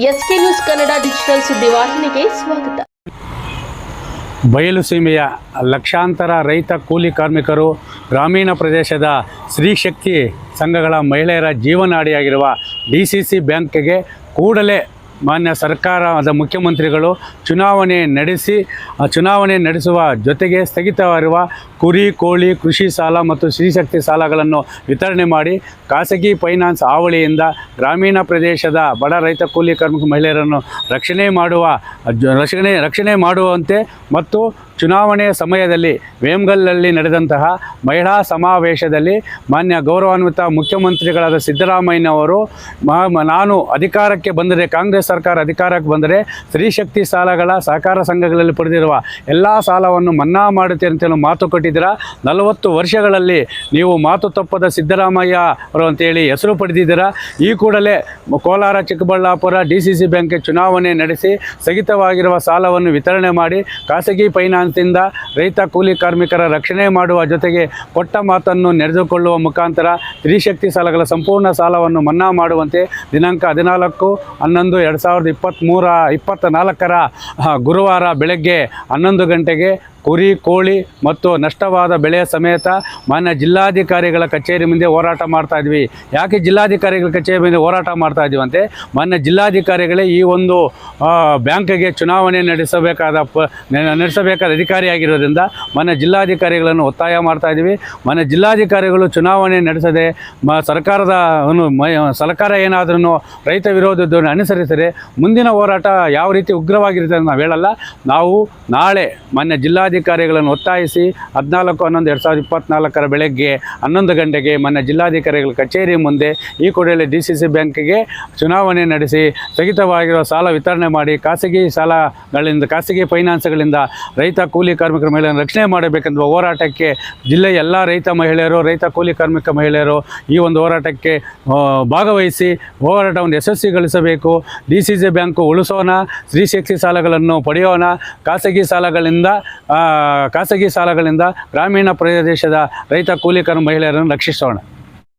SK news Kannada digital ಸುದ್ದಿವಾಹಿನಿಗೆ ಸ್ವಾಗತ. ಬಯಲು ಸೀಮೆಯ ಲಕ್ಷಾಂತರ ರೈತ ಕೂಲಿ ಕಾರ್ಮಿಕರು, ಗ್ರಾಮೀಣ ಪ್ರದೇಶದ ಸ್ತ್ರೀ ಶಕ್ತಿ ಸಂಘಗಳ ಮಹಿಳೆಯರ ಜೀವನಾಡಿಯಾಗಿರುವ DCC ಬ್ಯಾಂಕ್ಗೆ ಕೂಡಲೇ ಮಾನ್ಯ ಸರ್ಕಾರದ ಮುಖ್ಯಮಂತ್ರಿಗಳು ಚುನಾವಣೆ ನಡೆಸುವ ಜೊತೆಗೆ ಸ್ಥಗಿತವಾಗಿರುವ ಕುರಿ, ಕೋಳಿ, ಕೃಷಿ ಸಾಲ ಮತ್ತು ಸ್ತ್ರೀಶಕ್ತಿ ಸಾಲಗಳನ್ನು ವಿತರಣೆ ಮಾಡಿ ಖಾಸಗಿ ಫೈನಾನ್ಸ್ ಹಾವಳಿಯಿಂದ ಗ್ರಾಮೀಣ ಪ್ರದೇಶದ ಬಡ ರೈತ ಕೂಲಿ ಕಾರ್ಮಿಕ ಮಹಿಳೆಯರನ್ನು ರಕ್ಷಣೆ ಮಾಡುವಂತೆ ಮತ್ತು ಚುನಾವಣೆಯ ಸಮಯದಲ್ಲಿ ವೇಮಗಲ್ನಲ್ಲಿ ನಡೆದಂತಹ ಮಹಿಳಾ ಸಮಾವೇಶದಲ್ಲಿ ಮಾನ್ಯ ಗೌರವಾನ್ವಿತ ಮುಖ್ಯಮಂತ್ರಿಗಳಾದ ಸಿದ್ದರಾಮಯ್ಯನವರು ನಾನು ಅಧಿಕಾರಕ್ಕೆ ಬಂದರೆ, ಕಾಂಗ್ರೆಸ್ ಸರ್ಕಾರ ಅಧಿಕಾರಕ್ಕೆ ಬಂದರೆ ಸ್ತ್ರೀಶಕ್ತಿ ಸಾಲಗಳ ಸಹಕಾರ ಸಂಘಗಳಲ್ಲಿ ಪಡೆದಿರುವ ಎಲ್ಲ ಸಾಲವನ್ನು ಮನ್ನಾ ಮಾಡುತ್ತೇನೆ ಅಂತೇಳಿ ಮಾತು ಕೊಟ್ಟಿದ್ದೀರಾ. 40 ವರ್ಷಗಳಲ್ಲಿ ನೀವು ಮಾತು ತಪ್ಪದ ಸಿದ್ದರಾಮಯ್ಯ ಅವರು ಅಂತೇಳಿ ಹೆಸರು ಪಡೆದಿದ್ದೀರಾ. ಈ ಕೂಡಲೇ ಕೋಲಾರ, ಚಿಕ್ಕಬಳ್ಳಾಪುರ DCC ಬ್ಯಾಂಕ್ಗೆ ಚುನಾವಣೆ ನಡೆಸಿ ಸ್ಥಗಿತವಾಗಿರುವ ಸಾಲವನ್ನು ವಿತರಣೆ ಮಾಡಿ ಖಾಸಗಿ ಫೈನಾನ್ಸಿಂದ ರೈತ ಕೂಲಿ ಕಾರ್ಮಿಕರ ರಕ್ಷಣೆ ಮಾಡುವ ಜೊತೆಗೆ ಕೊಟ್ಟ ಮಾತನ್ನು ನಡೆದುಕೊಳ್ಳುವ ಮುಖಾಂತರ ಸ್ತ್ರೀಶಕ್ತಿ ಸಾಲಗಳ ಸಂಪೂರ್ಣ ಸಾಲವನ್ನು ಮನ್ನಾ ಮಾಡುವಂತೆ ದಿನಾಂಕ 14/11/2024 ಗುರುವಾರ ಬೆಳಗ್ಗೆ 11 ಗಂಟೆಗೆ ಕುರಿ, ಕೋಳಿ ಮತ್ತು ನಷ್ಟವಾದ ಬೆಳೆಯ ಸಮೇತ ಮಾನ್ಯ ಜಿಲ್ಲಾಧಿಕಾರಿಗಳ ಕಚೇರಿ ಮುಂದೆ ಹೋರಾಟ ಮಾಡ್ತಾ ಇದ್ವಿ. ಯಾಕೆ ಜಿಲ್ಲಾಧಿಕಾರಿಗಳ ಕಚೇರಿ ಮುಂದೆ ಹೋರಾಟ ಮಾಡ್ತಾ ಇದ್ದೀವಿ ಅಂದರೆ, ಮಾನ್ಯ ಜಿಲ್ಲಾಧಿಕಾರಿಗಳೇ ಈ ಒಂದು ಬ್ಯಾಂಕ್ಗೆ ಚುನಾವಣೆ ನಡೆಸಬೇಕಾದ ಅಧಿಕಾರಿಯಾಗಿರೋದ್ರಿಂದ ಮಾನ್ಯ ಜಿಲ್ಲಾಧಿಕಾರಿಗಳನ್ನು ಒತ್ತಾಯ ಮಾಡ್ತಾ ಇದ್ದೀವಿ. ಮಾನ್ಯ ಜಿಲ್ಲಾಧಿಕಾರಿಗಳು ಚುನಾವಣೆ ನಡೆಸದೆ ಸರ್ಕಾರ ಏನಾದ್ರೂ ರೈತ ವಿರೋಧವನ್ನು ಅನುಸರಿಸಿದರೆ ಮುಂದಿನ ಹೋರಾಟ ಯಾವ ರೀತಿ ಉಗ್ರವಾಗಿರುತ್ತೆ ಅಂತ ನಾವು ಹೇಳಲ್ಲ. ನಾವು ನಾಳೆ ಮಾನ್ಯ ಜಿಲ್ಲಾಧಿಕಾರಿಗಳನ್ನು ಒತ್ತಾಯಿಸಿ 14/11/2024 ಬೆಳಗ್ಗೆ 11 ಗಂಟೆಗೆ ಮಾನ್ಯ ಜಿಲ್ಲಾಧಿಕಾರಿಗಳ ಕಚೇರಿ ಮುಂದೆ ಈ ಕೂಡಲೇ DCC ಬ್ಯಾಂಕ್ಗೆ ಚುನಾವಣೆ ನಡೆಸಿ ಸ್ಥಗಿತವಾಗಿರುವ ಸಾಲ ವಿತರಣೆ ಮಾಡಿ ಖಾಸಗಿ ಫೈನಾನ್ಸ್ಗಳಿಂದ ರೈತ ಕೂಲಿ ಕಾರ್ಮಿಕರ ಮಹಿಳೆಯರನ್ನು ರಕ್ಷಣೆ ಮಾಡಬೇಕೆಂಬ ಹೋರಾಟಕ್ಕೆ ಜಿಲ್ಲೆಯ ಎಲ್ಲ ರೈತ ಮಹಿಳೆಯರು, ರೈತ ಕೂಲಿ ಕಾರ್ಮಿಕ ಮಹಿಳೆಯರು ಈ ಒಂದು ಹೋರಾಟಕ್ಕೆ ಭಾಗವಹಿಸಿ ಹೋರಾಟವನ್ನು ಯಶಸ್ವಿಗೊಳಿಸಬೇಕು. DCC ಬ್ಯಾಂಕು ಉಳಿಸೋಣ, ಸ್ತ್ರೀಶಕ್ತಿ ಸಾಲಗಳನ್ನು ಪಡೆಯೋಣ, ಖಾಸಗಿ ಸಾಲಗಳಿಂದ ಗ್ರಾಮೀಣ ಪ್ರದೇಶದ ರೈತ ಕೂಲಿ ಕಾರ್ಮಿಕ ಮಹಿಳೆಯರನ್ನು ರಕ್ಷಿಸೋಣ.